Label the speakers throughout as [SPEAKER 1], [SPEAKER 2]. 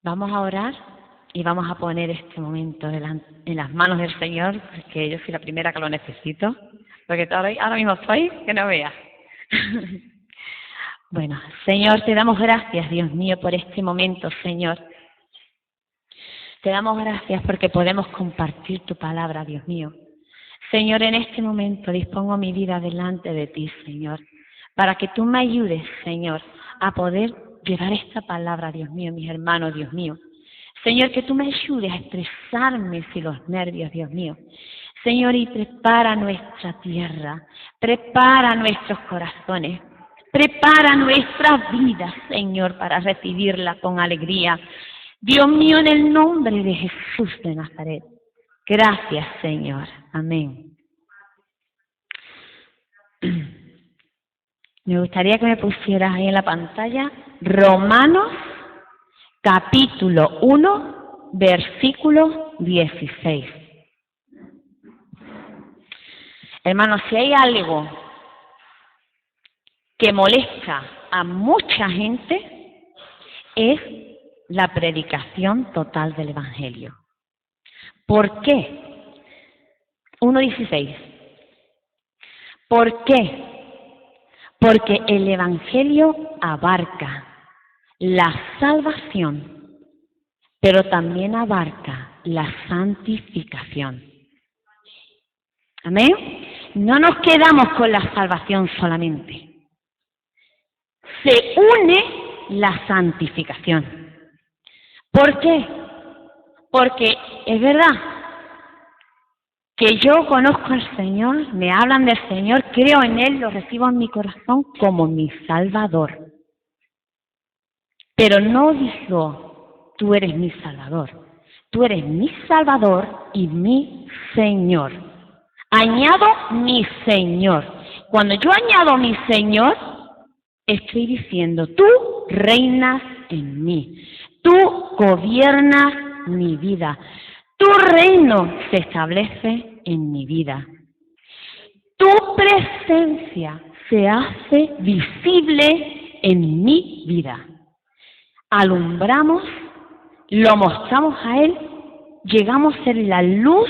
[SPEAKER 1] Vamos a orar y vamos a poner este momento en las manos del Señor, porque yo soy la primera que lo necesito, porque ahora mismo estoy que no veas. Bueno, Señor, te damos gracias, Dios mío, por este momento, Señor. Te damos gracias porque podemos compartir tu palabra, Dios mío. Señor, en este momento dispongo mi vida delante de ti, Señor, para que tú me ayudes, Señor, a poder llevar esta palabra, Dios mío, mis hermanos, Dios mío. Señor, que tú me ayudes a expresarme sin los nervios, Dios mío. Señor, y prepara nuestra tierra, prepara nuestros corazones, prepara nuestras vidas, Señor, para recibirla con alegría. Dios mío, en el nombre de Jesús de Nazaret. Gracias, Señor. Amén. Me gustaría que me pusieras ahí en la pantalla Romanos capítulo 1, versículo 16. Hermanos, si hay algo que molesta a mucha gente, es la predicación total del Evangelio. ¿Por qué? 1:16. ¿Por qué? Porque el Evangelio abarca la salvación, pero también abarca la santificación. ¿Amén? No nos quedamos con la salvación solamente. Se une la santificación. ¿Por qué? Porque es verdad que yo conozco al Señor, me hablan del Señor, creo en Él, lo recibo en mi corazón como mi Salvador. Pero no digo, tú eres mi Salvador. Tú eres mi Salvador y mi Señor. Añado mi Señor. Cuando yo añado mi Señor, estoy diciendo, tú reinas en mí. Tú gobiernas mi vida. Tu reino se establece en mi vida. Tu presencia se hace visible en mi vida. Alumbramos, lo mostramos a Él, llegamos a ser la luz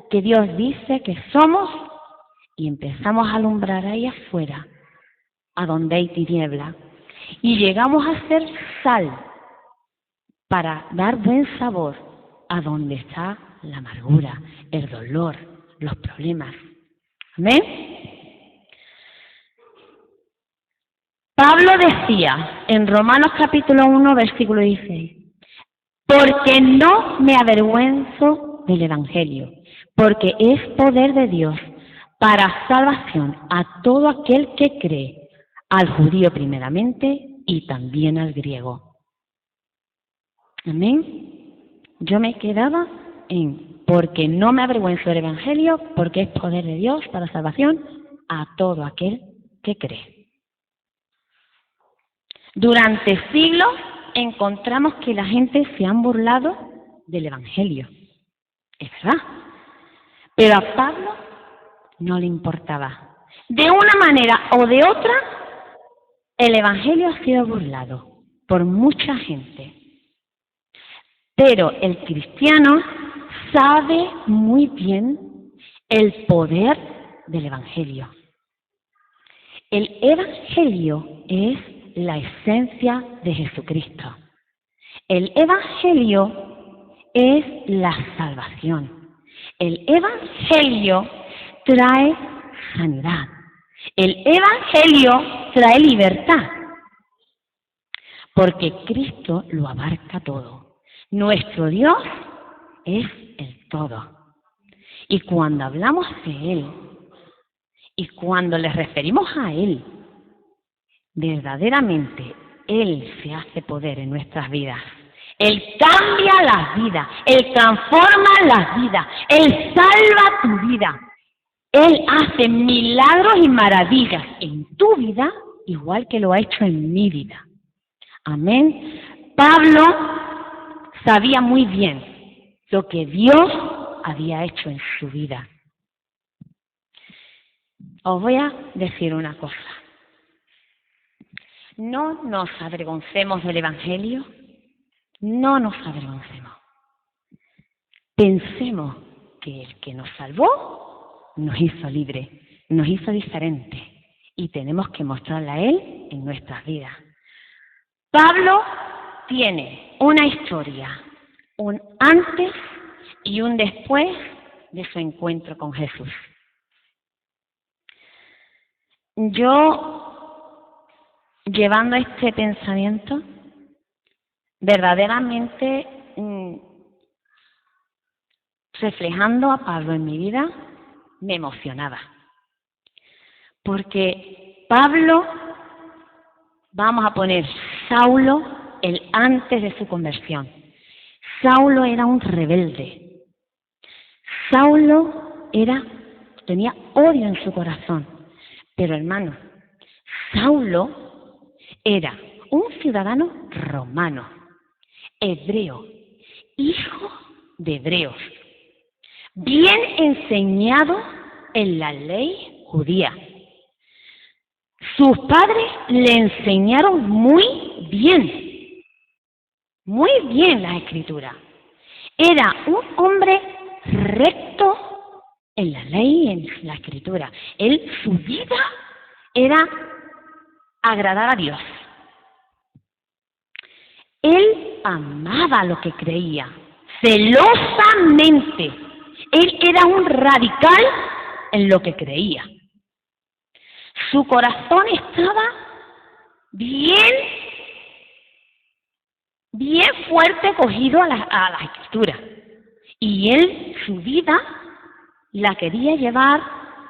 [SPEAKER 1] que Dios dice que somos y empezamos a alumbrar ahí afuera, a donde hay tiniebla. Y llegamos a ser sal para dar buen sabor a donde está la amargura, el dolor, los problemas. ¿Amén? Pablo decía en Romanos capítulo 1, versículo 16, porque no me avergüenzo del Evangelio, porque es poder de Dios para salvación a todo aquel que cree, al judío primeramente y también al griego. Amén. Yo me quedaba en, porque no me avergüenzo del Evangelio, porque es poder de Dios para salvación a todo aquel que cree. Durante siglos encontramos que la gente se han burlado del Evangelio. Es verdad. Pero a Pablo no le importaba. De una manera o de otra, el Evangelio ha sido burlado por mucha gente. Pero el cristiano sabe muy bien el poder del Evangelio. El Evangelio es la esencia de Jesucristo. El Evangelio es la salvación. El Evangelio trae sanidad. El Evangelio trae libertad. Porque Cristo lo abarca todo. Nuestro Dios es el todo. Y cuando hablamos de Él, y cuando le referimos a Él, verdaderamente Él se hace poder en nuestras vidas. Él cambia las vidas, Él transforma las vidas, Él salva tu vida. Él hace milagros y maravillas en tu vida, igual que lo ha hecho en mi vida. Amén. Pablo sabía muy bien lo que Dios había hecho en su vida. Os voy a decir una cosa. No nos avergoncemos del Evangelio, no nos avergoncemos. Pensemos que el que nos salvó nos hizo libres, nos hizo diferentes y tenemos que mostrarle a Él en nuestras vidas. Pablo tiene una historia, un antes y un después de su encuentro con Jesús. Yo, llevando este pensamiento, verdaderamente reflejando a Pablo en mi vida, me emocionaba. Porque Pablo, vamos a poner Saulo, el antes de su conversión. Saulo era un rebelde. Saulo tenía odio en su corazón. Pero hermano, Saulo era un ciudadano romano, hebreo, hijo de hebreos, bien enseñado en la ley judía. Sus padres le enseñaron muy bien las escrituras. Era un hombre recto en la ley y en la escritura. Su vida era agradar a Dios. Él amaba lo que creía, celosamente. Él era un radical en lo que creía. Su corazón estaba bien fuerte cogido a la escritura. Y él, su vida, la quería llevar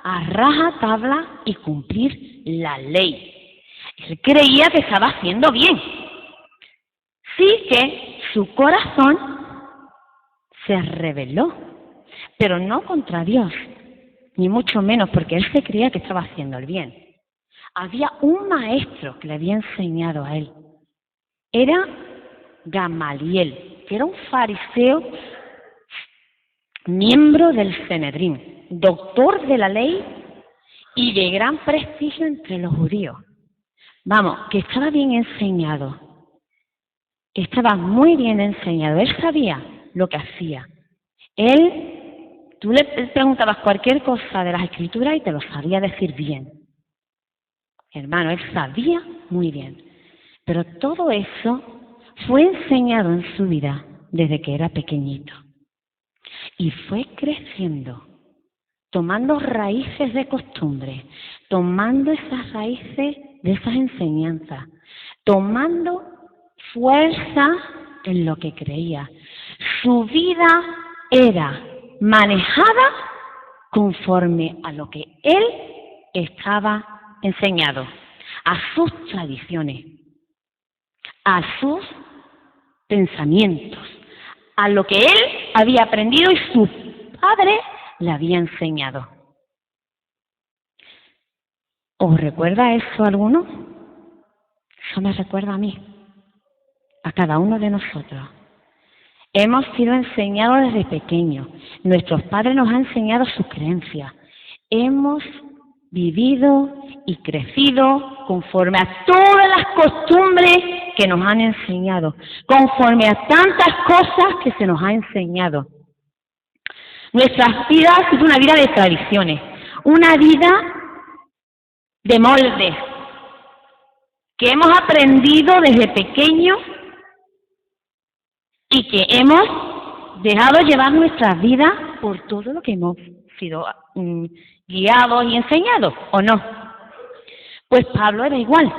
[SPEAKER 1] a rajatabla y cumplir la ley. Él creía que estaba haciendo bien. Sí que su corazón se rebeló, pero no contra Dios, ni mucho menos porque él se creía que estaba haciendo el bien. Había un maestro que le había enseñado a él. Era Gamaliel, que era un fariseo, miembro del Sanedrín, doctor de la ley y de gran prestigio entre los judíos. Vamos, que estaba bien enseñado. Estaba muy bien enseñado. Él sabía lo que hacía. Tú le preguntabas cualquier cosa de las escrituras y te lo sabía decir bien. Hermano, él sabía muy bien. Pero todo eso fue enseñado en su vida desde que era pequeñito. Y fue creciendo, tomando raíces de costumbre, tomando esas raíces de esas enseñanzas, tomando fuerza en lo que creía. Su vida era manejada conforme a lo que él estaba enseñado, a sus tradiciones, a sus pensamientos, a lo que él había aprendido y su padre le había enseñado. ¿Os recuerda eso a alguno? Eso me recuerda a mí, a cada uno de nosotros. Hemos sido enseñados desde pequeños. Nuestros padres nos han enseñado sus creencias. Hemos vivido y crecido conforme a todas las costumbres que nos han enseñado, conforme a tantas cosas que se nos ha enseñado. Nuestras vidas es una vida de tradiciones, una vida de moldes, que hemos aprendido desde pequeños y que hemos dejado llevar nuestras vidas por todo lo que hemos sido guiados y enseñados, ¿o no? Pues Pablo era igual,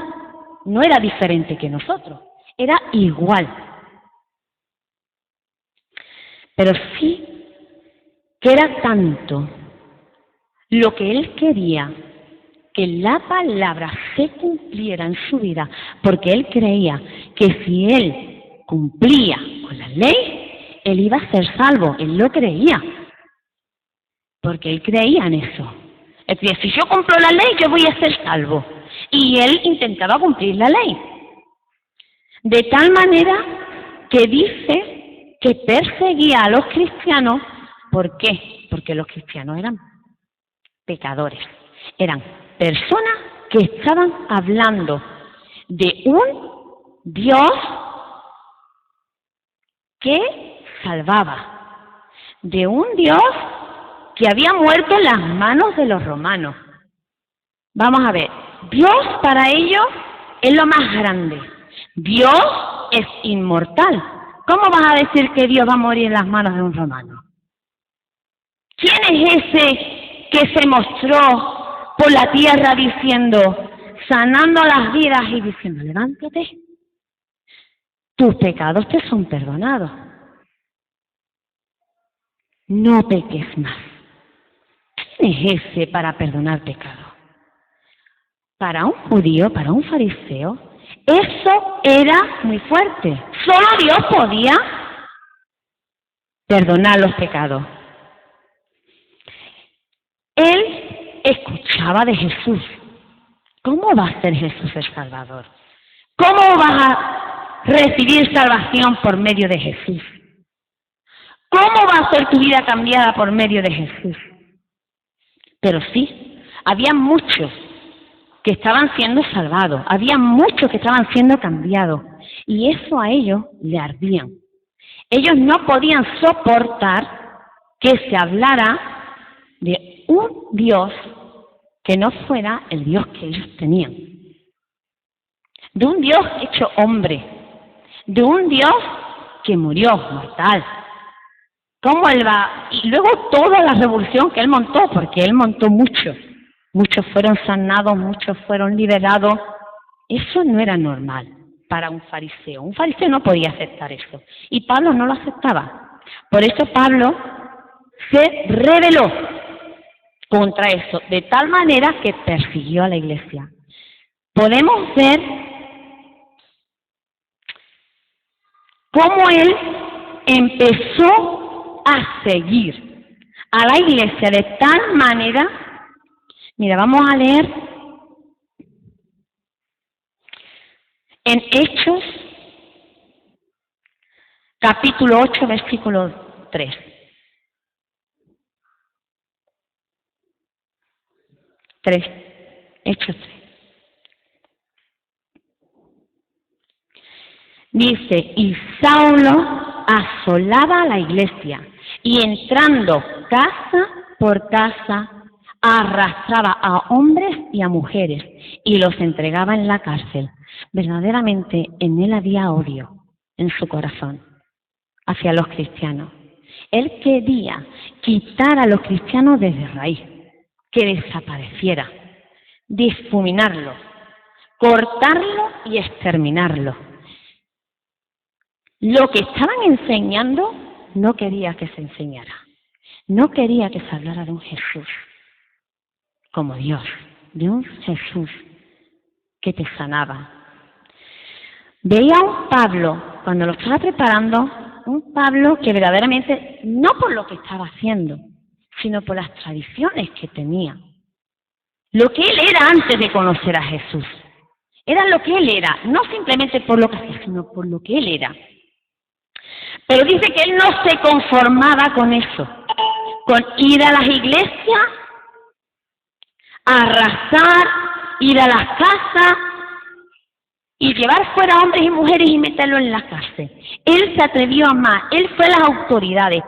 [SPEAKER 1] no era diferente que nosotros, era igual. Pero sí que era tanto lo que él quería que la palabra se cumpliera en su vida, porque él creía que si él cumplía con la ley, él iba a ser salvo, él lo creía, porque él creía en eso. Es decir, si yo cumplo la ley, yo voy a ser salvo. Y él intentaba cumplir la ley. De tal manera que dice que perseguía a los cristianos. ¿Por qué? Porque los cristianos eran pecadores. Eran personas que estaban hablando de un Dios que salvaba, de un Dios que había muerto en las manos de los romanos. Vamos a ver, Dios para ellos es lo más grande. Dios es inmortal. ¿Cómo vas a decir que Dios va a morir en las manos de un romano? ¿Quién es ese que se mostró por la tierra diciendo, sanando las vidas y diciendo, levántate, tus pecados te son perdonados, no peques más? ¿Quién es ese para perdonar pecado? Para un judío, para un fariseo, eso era muy fuerte. Solo Dios podía perdonar los pecados. Él escuchaba de Jesús. ¿Cómo va a ser Jesús el Salvador? ¿Cómo vas a recibir salvación por medio de Jesús? ¿Cómo va a ser tu vida cambiada por medio de Jesús? Pero sí, había muchos que estaban siendo salvados, había muchos que estaban siendo cambiados, y eso a ellos le ardían. Ellos no podían soportar que se hablara de un Dios que no fuera el Dios que ellos tenían, de un Dios hecho hombre, de un Dios que murió mortal. ¿Cómo él va? Y luego toda la revolución que él montó, porque él montó mucho. Muchos fueron sanados, muchos fueron liberados. Eso no era normal para un fariseo. Un fariseo no podía aceptar eso. Y Pablo no lo aceptaba. Por eso Pablo se rebeló contra eso, de tal manera que persiguió a la iglesia. Podemos ver cómo él empezó a seguir a la iglesia de tal manera. Mira, vamos a leer en Hechos, capítulo 8, versículo 3. Hechos 3. Dice, y Saulo asolaba a la iglesia, y entrando casa por casa, arrastraba a hombres y a mujeres y los entregaba en la cárcel. Verdaderamente en él había odio en su corazón hacia los cristianos. Él quería quitar a los cristianos desde raíz, que desapareciera, difuminarlo, cortarlo y exterminarlo. Lo que estaban enseñando no quería que se enseñara, no quería que se hablara de un Jesús como Dios, de un Jesús que te sanaba. Veía a un Pablo, cuando lo estaba preparando, un Pablo que verdaderamente, no por lo que estaba haciendo, sino por las tradiciones que tenía. Lo que él era antes de conocer a Jesús. Era lo que él era, no simplemente por lo que hacía, sino por lo que él era. Pero dice que él no se conformaba con eso, con ir a las iglesias, arrasar, ir a las casas y llevar fuera hombres y mujeres y meterlos en la cárcel. Él se atrevió a más, él fue a las autoridades,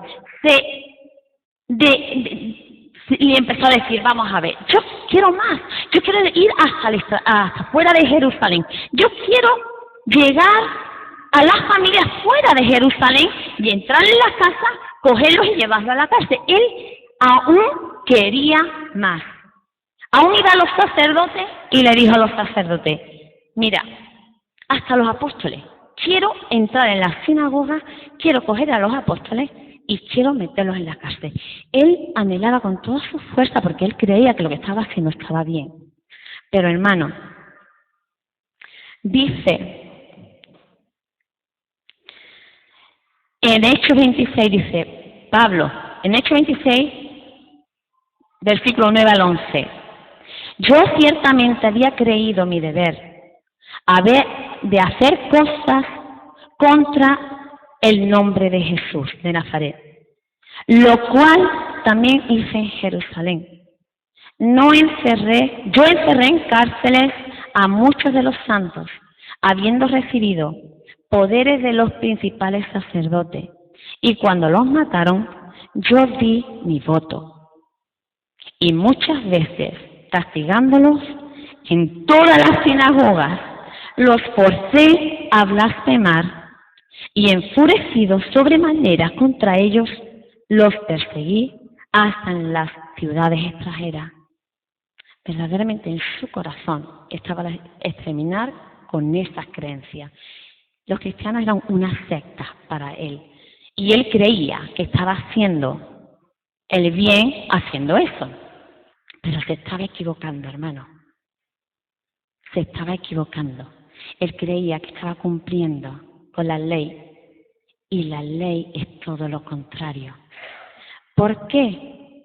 [SPEAKER 1] y empezó a decir, vamos a ver, yo quiero más, yo quiero ir hasta fuera de Jerusalén, yo quiero llegar a las familias fuera de Jerusalén y entrar en la casa, cogerlos y llevarlos a la cárcel. Él aún quería más. Aún iba a los sacerdotes y le dijo a los sacerdotes, mira, hasta los apóstoles, quiero entrar en la sinagoga, quiero coger a los apóstoles y quiero meterlos en la cárcel. Él anhelaba con toda su fuerza porque él creía que lo que estaba haciendo estaba bien. Pero hermano, dice, en Hechos 26 dice, Pablo, en Hechos 26, versículo 9 al 11, yo ciertamente había creído mi deber de hacer cosas contra el nombre de Jesús de Nazaret, lo cual también hice en Jerusalén. Yo encerré en cárceles a muchos de los santos, habiendo recibido poderes de los principales sacerdotes, y cuando los mataron, yo di mi voto. Y muchas veces, castigándolos en todas las sinagogas, los forcé a blasfemar, y enfurecido sobremanera contra ellos, los perseguí hasta en las ciudades extranjeras. Verdaderamente en su corazón estaba el exterminar con esas creencias. Los cristianos eran una secta para él, y él creía que estaba haciendo el bien haciendo eso. Pero se estaba equivocando, hermano. Se estaba equivocando. Él creía que estaba cumpliendo con la ley, y la ley es todo lo contrario. ¿Por qué?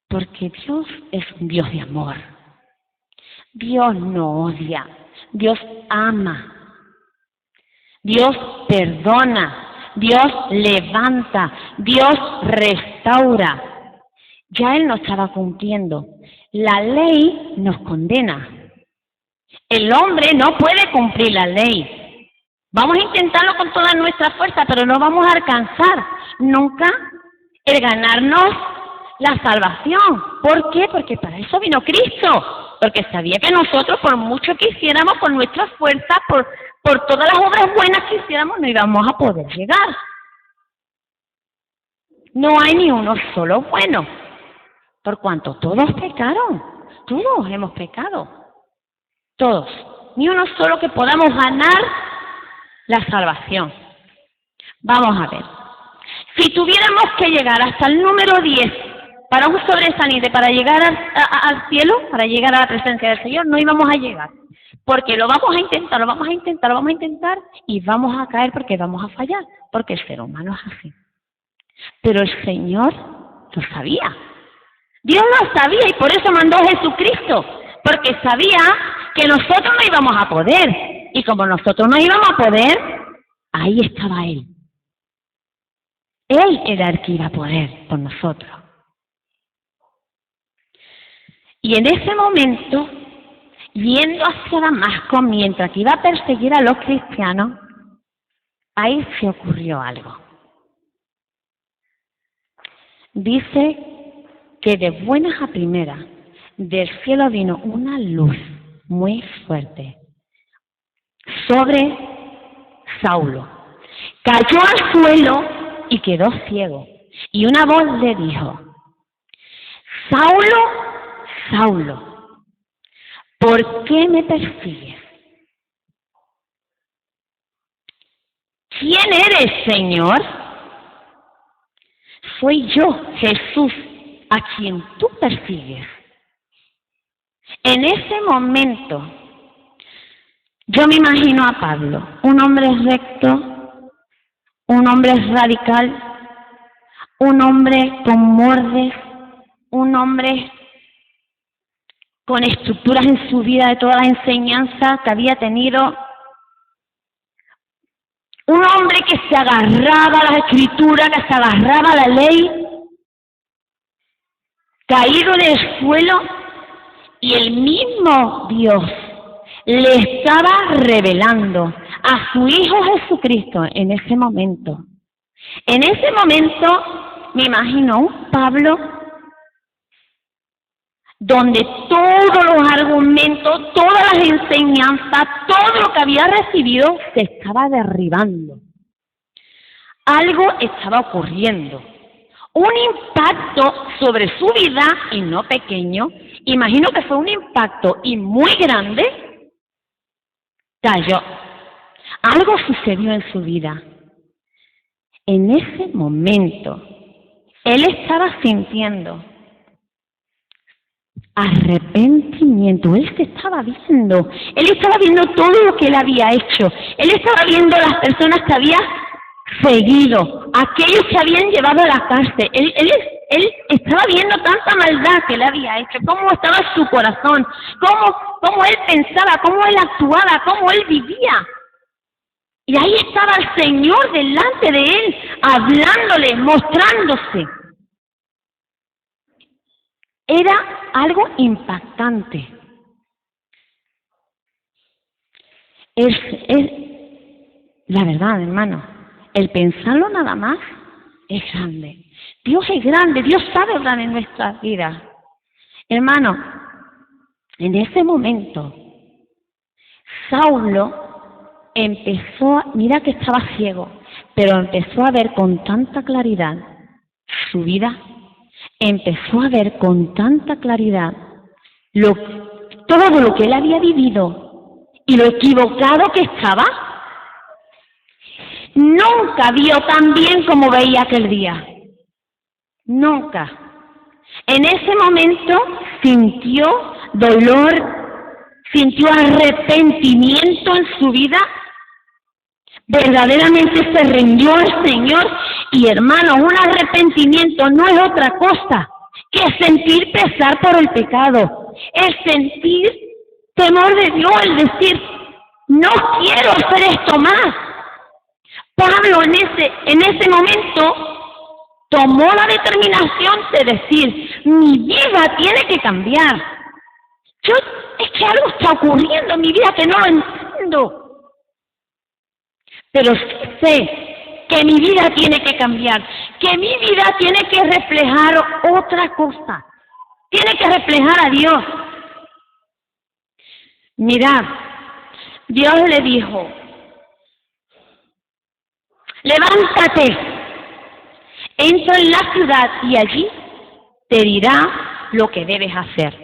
[SPEAKER 1] Porque Dios es un Dios de amor. Dios no odia, Dios ama. Dios perdona, Dios levanta, Dios restaura. Ya Él no estaba cumpliendo. La ley nos condena. El hombre no puede cumplir la ley. Vamos a intentarlo con toda nuestra fuerza, pero no vamos a alcanzar nunca el ganarnos la salvación. ¿Por qué? Porque para eso vino Cristo. Porque sabía que nosotros, por mucho que hiciéramos, por nuestra fuerza, por todas las obras buenas que hiciéramos, no íbamos a poder llegar. No hay ni uno solo bueno, por cuanto todos pecaron, todos hemos pecado, todos, ni uno solo que podamos ganar la salvación. Vamos a ver, si tuviéramos que llegar hasta el número 10 para un sobresaliente, para llegar al cielo, para llegar a la presencia del Señor, no íbamos a llegar, porque lo vamos a intentar, y vamos a caer porque vamos a fallar, porque el ser humano es así. Pero el Señor lo sabía. Dios lo sabía y por eso mandó a Jesucristo, porque sabía que nosotros no íbamos a poder. Y como nosotros no íbamos a poder, ahí estaba Él. Él era el que iba a poder por nosotros. Y en ese momento, yendo hacia Damasco, mientras que iba a perseguir a los cristianos, ahí se ocurrió algo. Dice que de buenas a primeras del cielo vino una luz muy fuerte sobre Saulo. Cayó al suelo y quedó ciego. Y una voz le dijo: Saulo, Saulo, ¿por qué me persigues? ¿Quién eres, Señor? Soy yo, Jesús, a quien tú persigues. En ese momento, yo me imagino a Pablo, un hombre recto, un hombre radical, un hombre con mordes, un hombre con estructuras en su vida de toda la enseñanza que había tenido, un hombre que se agarraba a la escritura, que se agarraba a la ley, caído del suelo, y el mismo Dios le estaba revelando a su Hijo Jesucristo en ese momento. En ese momento me imagino un Pablo donde todos los argumentos, todas las enseñanzas, todo lo que había recibido se estaba derribando. Algo estaba ocurriendo. Un impacto sobre su vida, y no pequeño, imagino que fue un impacto y muy grande, cayó. Algo sucedió en su vida. En ese momento, él estaba sintiendo arrepentimiento. Él se estaba viendo. Él estaba viendo todo lo que él había hecho. Él estaba viendo a las personas que había seguido, aquellos que habían llevado a la cárcel. Él estaba viendo tanta maldad que él había hecho, cómo estaba su corazón, cómo él pensaba, cómo él actuaba, cómo él vivía. Y ahí estaba el Señor delante de él, hablándole, mostrándose. Era algo impactante. La verdad, hermano, el pensarlo nada más es grande. Dios es grande, Dios sabe obrar en nuestras vidas. Hermano, en ese momento, Saulo empezó, mira que estaba ciego, pero empezó a ver con tanta claridad su vida, empezó a ver con tanta claridad todo lo que él había vivido y lo equivocado que estaba. Nunca vio tan bien como veía aquel día. Nunca. En ese momento sintió dolor, sintió arrepentimiento en su vida. Verdaderamente se rindió al Señor. Y hermano, un arrepentimiento no es otra cosa que sentir pesar por el pecado. Es sentir temor de Dios, el decir, no quiero hacer esto más. Pablo en ese momento tomó la determinación de decir, mi vida tiene que cambiar. Es que algo está ocurriendo en mi vida que no lo entiendo. Pero sé que mi vida tiene que cambiar, que mi vida tiene que reflejar otra cosa. Tiene que reflejar a Dios. Mirad, Dios le dijo, levántate, entra en la ciudad y allí te dirá lo que debes hacer.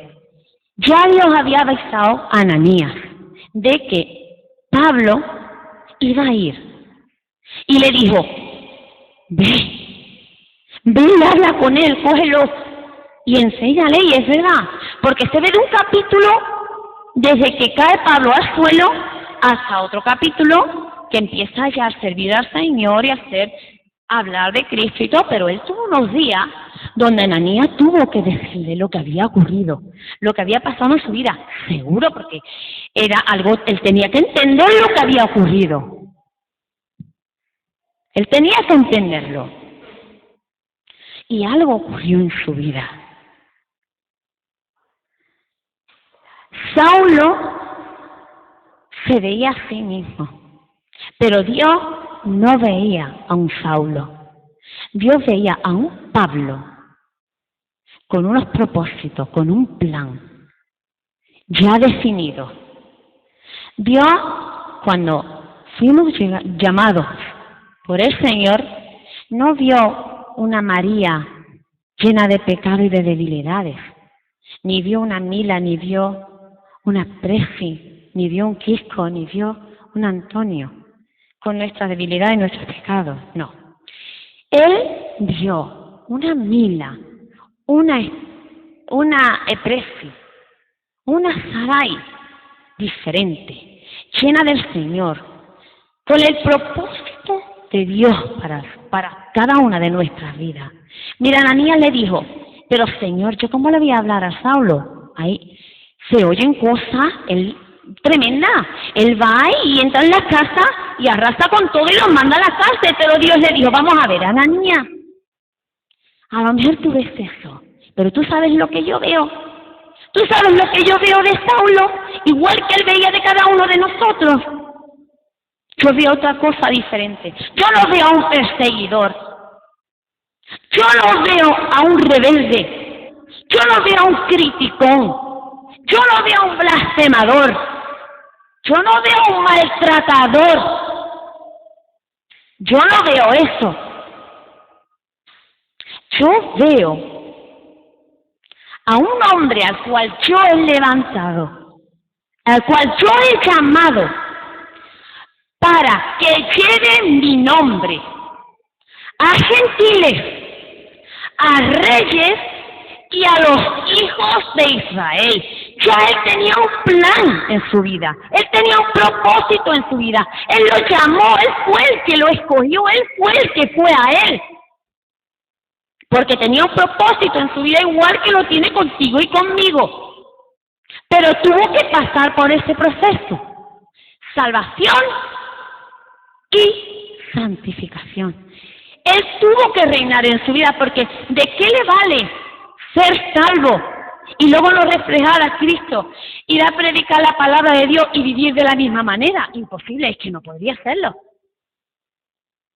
[SPEAKER 1] Ya Dios había avisado a Ananías de que Pablo iba a ir. Y le dijo, ve y habla con él, cógelo y enséñale, y es verdad, porque se ve de un capítulo desde que cae Pablo al suelo hasta otro capítulo que empieza ya a servir al Señor y a hablar de Cristo y todo, pero él tuvo unos días donde Ananías tuvo que decirle lo que había ocurrido, lo que había pasado en su vida, seguro, porque era algo, él tenía que entender lo que había ocurrido. Él tenía que entenderlo. Y algo ocurrió en su vida. Saulo se veía a sí mismo, pero Dios no veía a un Saulo. Dios veía a un Pablo con unos propósitos, con un plan ya definido. Dios, cuando fuimos llamados por el Señor, no vio una María llena de pecado y de debilidades, ni vio una Mila, ni vio una Preci, ni vio un Quisco, ni vio un Antonio con nuestras debilidades y nuestros pecados, no. Él vio una Mila, una Preci, una Sarai diferente, llena del Señor, con el propósito de Dios para cada una de nuestras vidas. Mira, Ananías le dijo, pero Señor, ¿yo cómo le voy a hablar a Saulo? Ahí se oyen cosas tremendas. Él va y entra en la casa y arrasa con todo y los manda a la cárcel. Pero Dios le dijo, vamos a ver, Ananías, a lo mejor tú ves eso, pero tú sabes lo que yo veo. Tú sabes lo que yo veo de Saulo, igual que él veía de cada uno de nosotros. Yo veo otra cosa diferente. Yo no veo a un perseguidor. Yo no veo a un rebelde. Yo no veo a un criticón. Yo no veo a un blasfemador. Yo no veo a un maltratador. Yo no veo eso. Yo veo a un hombre al cual yo he levantado, al cual yo he llamado, para que lleve mi nombre a gentiles, a reyes y a los hijos de Israel. Ya él tenía un plan en su vida, él tenía un propósito en su vida, él lo llamó, él fue el que lo escogió, él fue el que fue a él. Porque tenía un propósito en su vida igual que lo tiene contigo y conmigo. Pero tuvo que pasar por ese proceso. Salvación y santificación. Él tuvo que reinar en su vida porque ¿de qué le vale ser salvo y luego no reflejar a Cristo? Ir a predicar la palabra de Dios y vivir de la misma manera. Imposible, es que no podría hacerlo.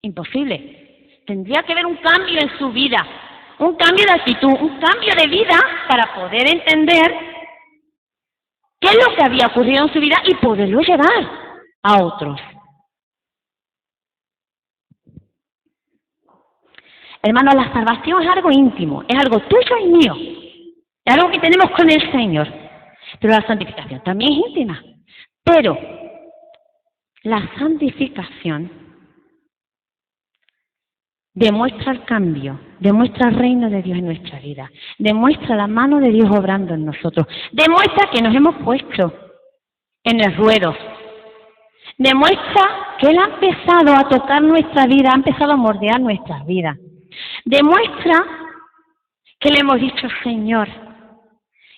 [SPEAKER 1] Imposible. Tendría que haber un cambio en su vida, un cambio de actitud, un cambio de vida para poder entender qué es lo que había ocurrido en su vida y poderlo llevar a otros. Hermano, la salvación es algo íntimo, es algo tuyo y mío, es algo que tenemos con el Señor. Pero la santificación también es íntima. Pero la santificación demuestra el cambio, demuestra el reino de Dios en nuestra vida, demuestra la mano de Dios obrando en nosotros, demuestra que nos hemos puesto en el ruedo, demuestra que Él ha empezado a tocar nuestra vida, ha empezado a moldear nuestras vidas, demuestra que le hemos dicho, Señor,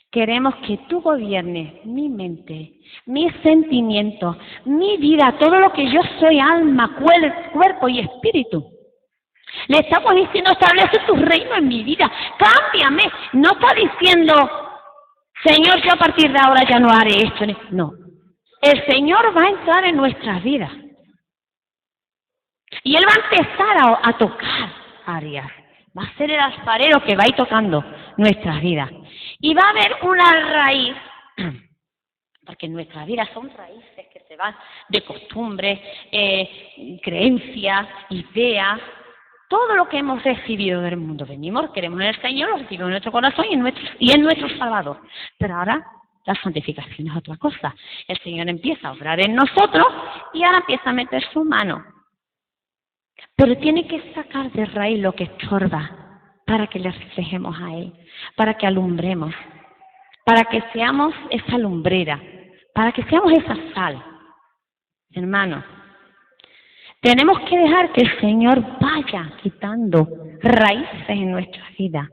[SPEAKER 1] queremos que tú gobiernes mi mente, mis sentimientos, mi vida, todo lo que yo soy, alma, cuerpo y espíritu. Le estamos diciendo, establece tu reino en mi vida, cámbiame. No está diciendo, Señor, yo a partir de ahora ya no haré esto. No, el Señor va a entrar en nuestras vidas. Y Él va a empezar a tocar áreas. Va a ser el alfarero que va a ir tocando nuestras vidas. Y va a haber una raíz, porque nuestras vidas son raíces que se van de costumbres, creencias, ideas, todo lo que hemos recibido del mundo. Venimos, queremos en el Señor, lo recibimos en nuestro corazón y en nuestro Salvador. Pero ahora la santificación es otra cosa. El Señor empieza a obrar en nosotros y ahora empieza a meter su mano. Pero tiene que sacar de raíz lo que estorba para que le reflejemos a Él, para que alumbremos, para que seamos esa lumbrera, para que seamos esa sal. Hermanos, tenemos que dejar que el Señor vaya quitando raíces en nuestra vida,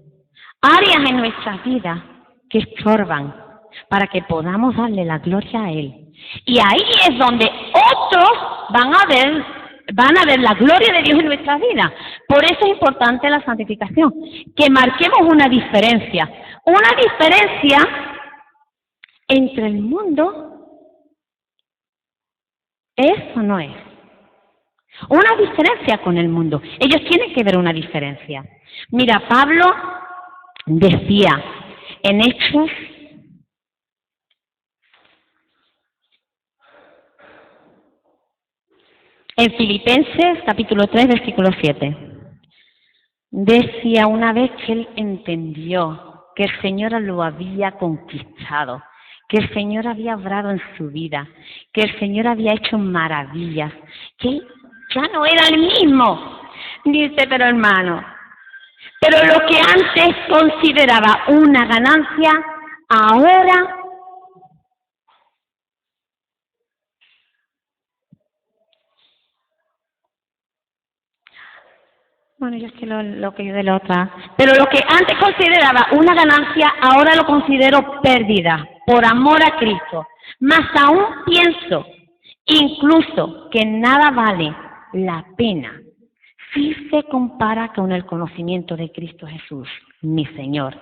[SPEAKER 1] áreas en nuestra vida que estorban, para que podamos darle la gloria a Él. Y ahí es donde otros van a ver la gloria de Dios en nuestra vida. Por eso es importante la santificación, que marquemos una diferencia entre el mundo, ¿es o no es? Una diferencia con el mundo. Ellos tienen que ver una diferencia. Mira, Pablo decía en Hechos, en Filipenses capítulo 3, versículo 7, decía una vez que él entendió que el Señor lo había conquistado, que el Señor había obrado en su vida, que el Señor había hecho maravillas, que él ya no era el mismo. Dice, pero hermano, pero lo que antes consideraba una ganancia, ahora bueno, yo es que lo que yo de la otra. Pero lo que antes consideraba una ganancia, ahora lo considero pérdida, por amor a Cristo. Mas aún pienso, incluso, que nada vale la pena si se compara con el conocimiento de Cristo Jesús, mi Señor.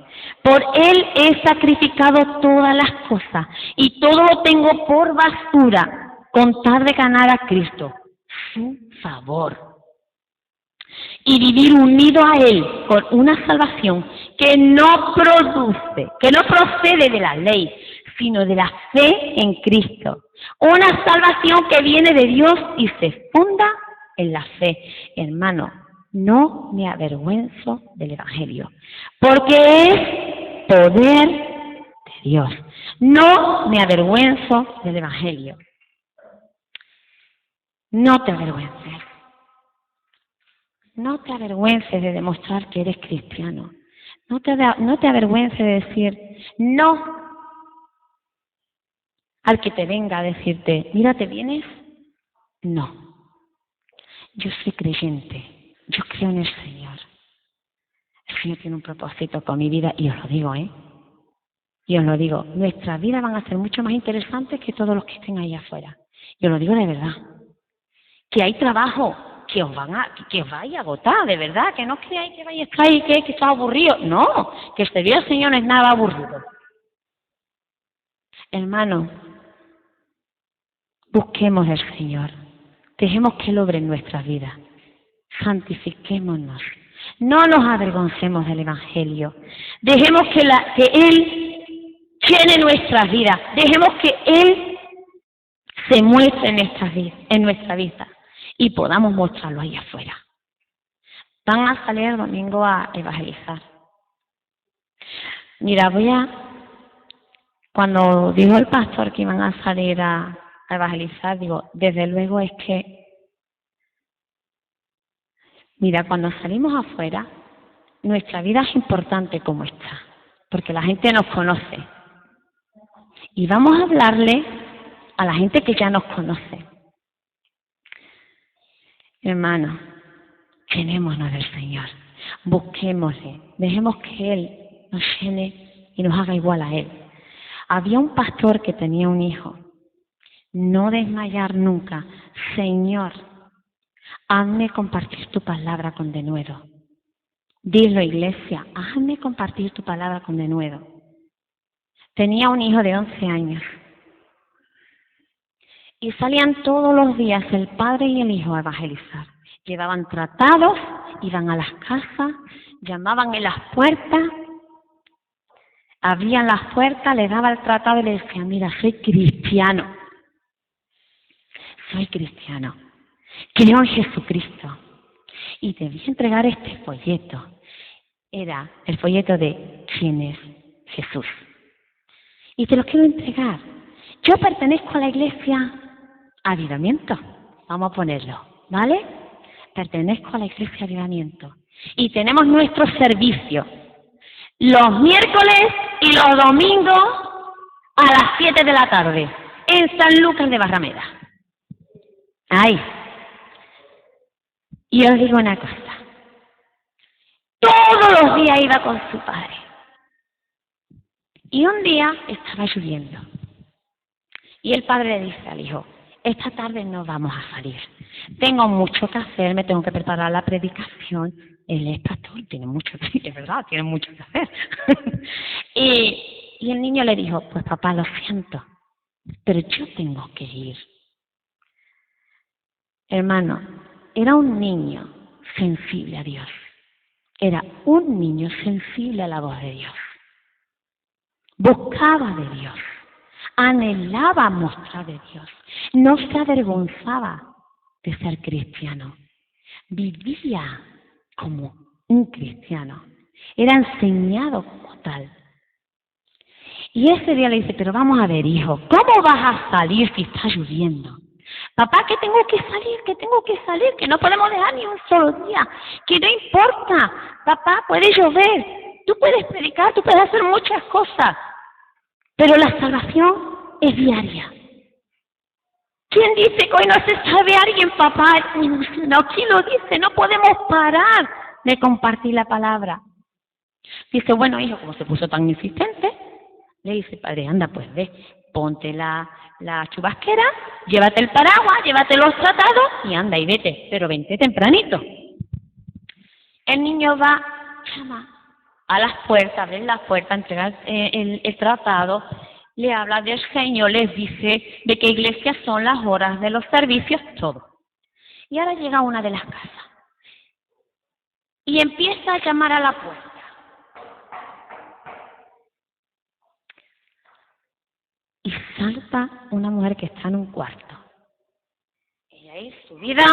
[SPEAKER 1] Por Él he sacrificado todas las cosas y todo lo tengo por basura, con tal de ganar a Cristo, su favor. Y vivir unido a Él con una salvación que no procede de la ley, sino de la fe en Cristo. Una salvación que viene de Dios y se funda en la fe. Hermano, no me avergüenzo del Evangelio, porque es poder de Dios. No me avergüenzo del Evangelio. No te avergüences. No te avergüences de demostrar que eres cristiano. No te avergüences de decir no al que te venga a decirte, mira, ¿te vienes? No. Yo soy creyente. Yo creo en el Señor. El Señor tiene un propósito con mi vida y os lo digo, Y os lo digo, nuestras vidas van a ser mucho más interesantes que todos los que estén ahí afuera. Y os lo digo de verdad. Que hay trabajo que os vaya a agotar, de verdad, que no creáis que vais a estar ahí, que está aburrido. No, que servir al Señor no es nada aburrido. Hermano, busquemos al Señor, dejemos que Él obre en nuestras vidas. santifiquémonos. No nos avergoncemos del Evangelio. Dejemos que Él llene nuestras vidas. Dejemos que Él se muestre en nuestra vida y podamos mostrarlo ahí afuera. Van a salir el domingo a evangelizar. Mira, cuando dijo el pastor que iban a salir a evangelizar, digo, desde luego es que, mira, cuando salimos afuera, nuestra vida es importante como está, porque la gente nos conoce. Y vamos a hablarle a la gente que ya nos conoce. Hermanos, llenémonos del Señor, busquémosle, dejemos que Él nos llene y nos haga igual a Él. Había un pastor que tenía un hijo. No desmayar nunca. Señor, hazme compartir tu palabra con denuedo. Dilo, iglesia, hazme compartir tu palabra con denuedo. Tenía un hijo de 11 años. Y salían todos los días el padre y el hijo a evangelizar. Llevaban tratados, iban a las casas, llamaban en las puertas, abrían las puertas, le daba el tratado y le decía, mira, soy cristiano, creo en Jesucristo y te voy a entregar este folleto. Era el folleto de ¿quién es Jesús? Y te lo quiero entregar. Yo pertenezco a la iglesia Avivamiento, vamos a ponerlo, ¿vale? Pertenezco a la iglesia Avivamiento y tenemos nuestro servicio los miércoles y los domingos a las 7 de la tarde en San Lucas de Barrameda. Ahí. Y os digo una cosa. Todos los días iba con su padre. Y un día estaba lloviendo. Y el padre le dice al hijo, esta tarde no vamos a salir. Tengo mucho que hacer, me tengo que preparar la predicación. Él es pastor, tiene mucho que hacer, es verdad, tiene mucho que hacer. y el niño le dijo, pues papá, lo siento, pero yo tengo que ir. Hermano, era un niño sensible a Dios. Era un niño sensible a la voz de Dios. Buscaba de Dios. Anhelaba mostrar de Dios. No se avergonzaba de ser cristiano. Vivía como un cristiano. Era enseñado como tal. Y ese día le dice, pero vamos a ver, hijo, ¿cómo vas a salir si está lloviendo? Papá, que tengo que salir, que no podemos dejar ni un solo día, que no importa, papá, puede llover, tú puedes predicar, tú puedes hacer muchas cosas, pero la salvación es diaria. ¿Quién dice que hoy no se salve a alguien, papá? No, ¿quién lo dice? No podemos parar de compartir la palabra. Dice, bueno, hijo, como se puso tan insistente, le dice, padre, anda, pues ve, ponte la chubasquera, llévate el paraguas, llévate los tratados y anda y vete, pero vente tempranito. El niño va, llama a las puertas, abre las puertas, entrega el tratado, le habla del Señor, les dice de qué iglesias son las horas de los servicios, todo. Y ahora llega a una de las casas y empieza a llamar a la puerta. Y salta una mujer que está en un cuarto. Ella ahí subida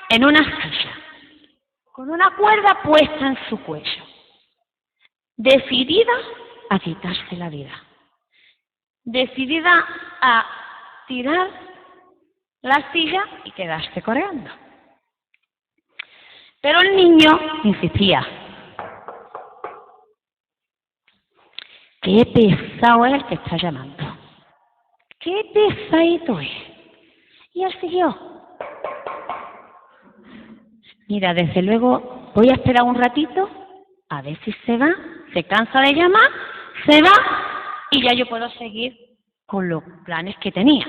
[SPEAKER 1] en una silla, con una cuerda puesta en su cuello, decidida a quitarse la vida, decidida a tirar la silla y quedarse colgando. Pero el niño insistía. Qué pesado es el que está llamando. Qué pesadito es. Y él siguió. Mira, desde luego voy a esperar un ratito a ver si se va, se cansa de llamar, se va y ya yo puedo seguir con los planes que tenía.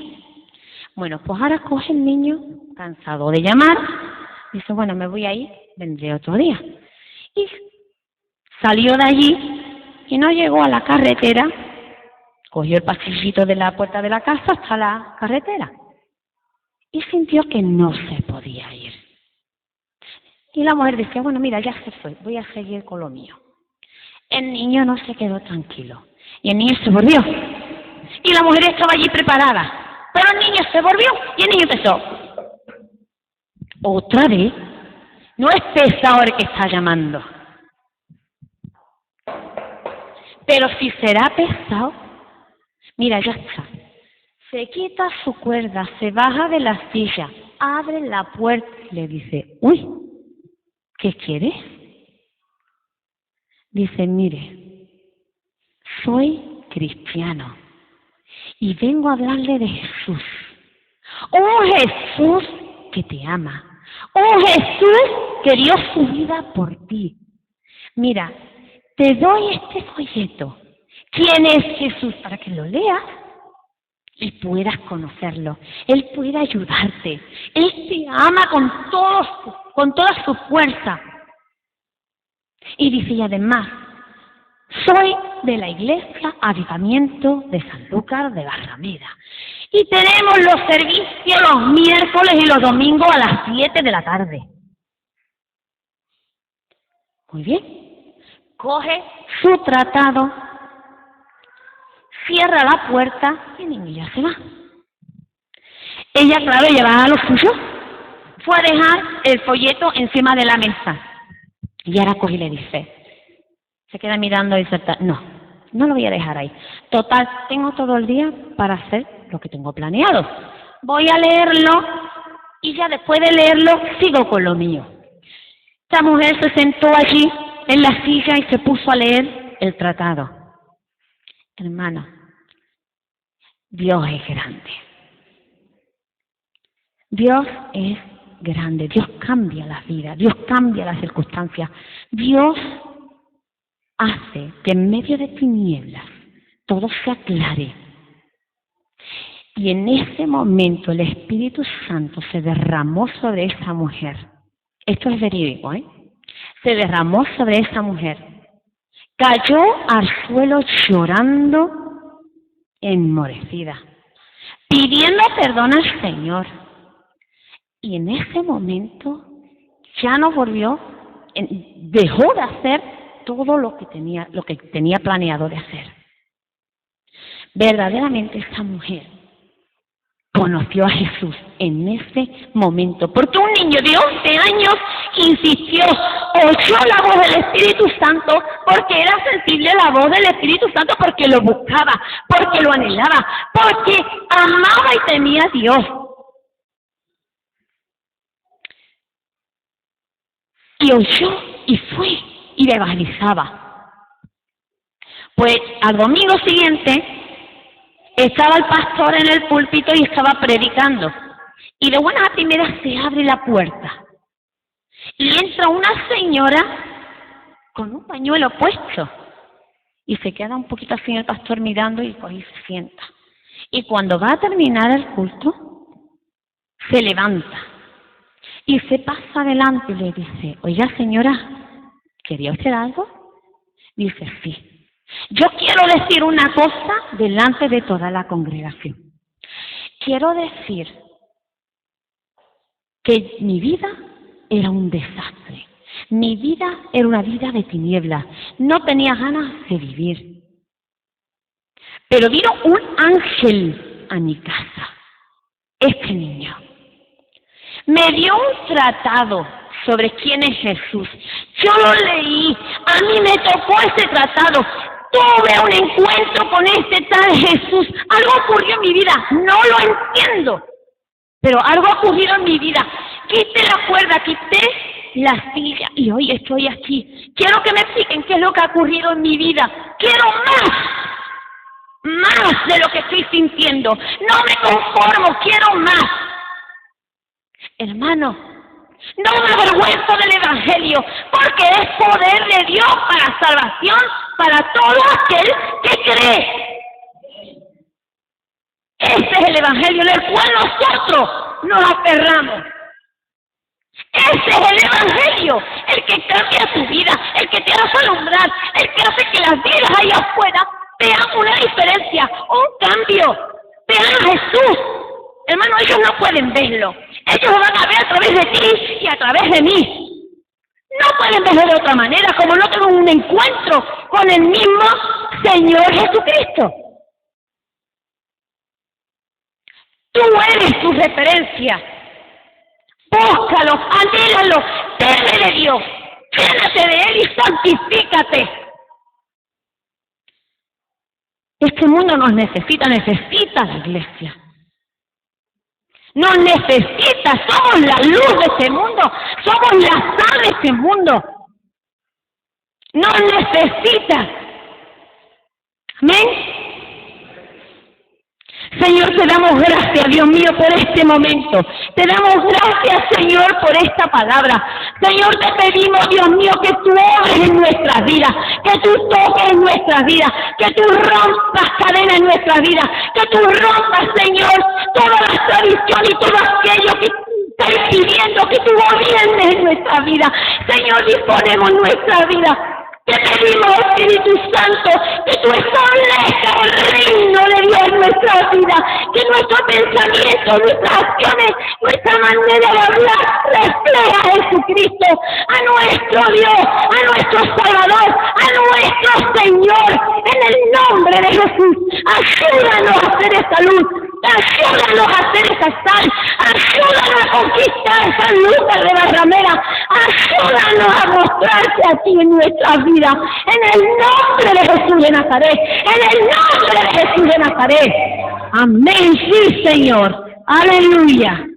[SPEAKER 1] Bueno, pues ahora coge el niño, cansado de llamar, dice, bueno, me voy a ir, vendré otro día. Y salió de allí y no llegó a la carretera, cogió el pasillito de la puerta de la casa hasta la carretera y sintió que no se podía ir. Y la mujer decía, bueno, mira, ya se fue, voy a seguir con lo mío. El niño no se quedó tranquilo. Y el niño se volvió. Y la mujer estaba allí preparada. Pero el niño se volvió y el niño empezó. ¿Otra vez? No es pesado el que está llamando. Pero si será pesado, mira, ya está. Se quita su cuerda, se baja de la silla, abre la puerta y le dice, uy, ¿qué quieres? Dice, mire, soy cristiano y vengo a hablarle de Jesús. Oh Jesús que te ama. Oh Jesús que dio su vida por ti. Mira, te doy este folleto. ¿Quién es Jesús? Para que lo leas y puedas conocerlo. Él puede ayudarte. Él te ama con toda su fuerza. Y dice, y además, soy de la Iglesia Avivamiento de Sanlúcar de Barrameda. Y tenemos los servicios los miércoles y los domingos a las 7 de la tarde. Muy bien. Coge su tratado, cierra la puerta y el niño ya se va. Ella, claro, llevaba lo suyo. Fue a dejar el folleto encima de la mesa. Y ahora coge y le dice, se queda mirando y dice, no lo voy a dejar ahí. Total, tengo todo el día para hacer lo que tengo planeado. Voy a leerlo y ya después de leerlo sigo con lo mío. Esta mujer se sentó allí en la silla y se puso a leer el tratado. Hermano, Dios es grande. Dios es grande. Dios cambia las vidas. Dios cambia las circunstancias. Dios hace que en medio de tinieblas todo se aclare. Y en ese momento el Espíritu Santo se derramó sobre esa mujer. Esto es verídico, ¿eh? Se derramó sobre esa mujer. Cayó al suelo llorando, enmorecida, pidiendo perdón al Señor. Y en ese momento ya no volvió, dejó de hacer todo lo que tenía planeado de hacer. Verdaderamente esta mujer conoció a Jesús en ese momento, porque un niño de 11 años insistió, oyó la voz del Espíritu Santo, porque era sensible a la voz del Espíritu Santo, porque lo buscaba, porque lo anhelaba, porque amaba y temía a Dios. Y oyó y fue y le evangelizaba. Pues al domingo siguiente estaba el pastor en el púlpito y estaba predicando. Y de buenas a primeras se abre la puerta. Y entra una señora con un pañuelo puesto. Y se queda un poquito así el pastor mirando y pues se sienta. Y cuando va a terminar el culto, se levanta. Y se pasa adelante y le dice, oiga señora, ¿quería usted algo? Dice, sí. Yo quiero decir una cosa delante de toda la congregación. Quiero decir que mi vida era un desastre. Mi vida era una vida de tinieblas. No tenía ganas de vivir. Pero vino un ángel a mi casa. Este niño me dio un tratado sobre quién es Jesús. Yo lo leí. A mí me tocó ese tratado. Tuve un encuentro con este tal Jesús. Algo ocurrió en mi vida. No lo entiendo. Pero algo ha ocurrido en mi vida. Quité la cuerda, quité la silla y hoy estoy aquí. Quiero que me expliquen qué es lo que ha ocurrido en mi vida. Quiero más de lo que estoy sintiendo. No me conformo, quiero más. Hermano, no me avergüenzo del Evangelio, porque es poder de Dios para salvación para todo aquel que cree. Ese es el Evangelio en el cual nosotros nos aferramos. Ese es el Evangelio, el que cambia tu vida, el que te hace alumbrar, el que hace que las vidas allá afuera vean una diferencia, un cambio, vean a Jesús. Hermano, ellos no pueden verlo. Ellos lo van a ver a través de ti y a través de mí. No pueden verlo de otra manera, como no tengo un encuentro con el mismo Señor Jesucristo. Tú eres tu referencia. Búscalo, anhélalo, teme de Dios, llénate de Él y santifícate. Este mundo nos necesita la iglesia. Nos necesita, somos la luz de este mundo, somos la sal de este mundo. Nos necesita. Amén. Señor, te damos gracias, Dios mío, por este momento. Te damos gracias, Señor, por esta palabra. Señor, te pedimos, Dios mío, que tú obres en nuestras vidas, que tú toques en nuestras vidas, que tú rompas cadenas en nuestras vidas, que tú rompas, Señor, todas las tradiciones y todo aquello que estás pidiendo que tú gobiernes en nuestra vida. Señor, disponemos nuestra vida. Te pedimos, Espíritu Santo, que tú establezcas el reino de Dios en nuestra vida, que nuestro pensamiento, nuestras acciones, nuestra manera de hablar refleja a Jesucristo, a nuestro Dios, a nuestro Salvador, a nuestro Señor, en el nombre de Jesús. Ayúdanos a hacer esa luz. Ayúdanos a hacer esa sal, ayúdanos a conquistar esa luz de la ramera, ayúdanos a mostrarte a ti en nuestra vida, en el nombre de Jesús de Nazaret, en el nombre de Jesús de Nazaret. Amén, sí, Señor, aleluya.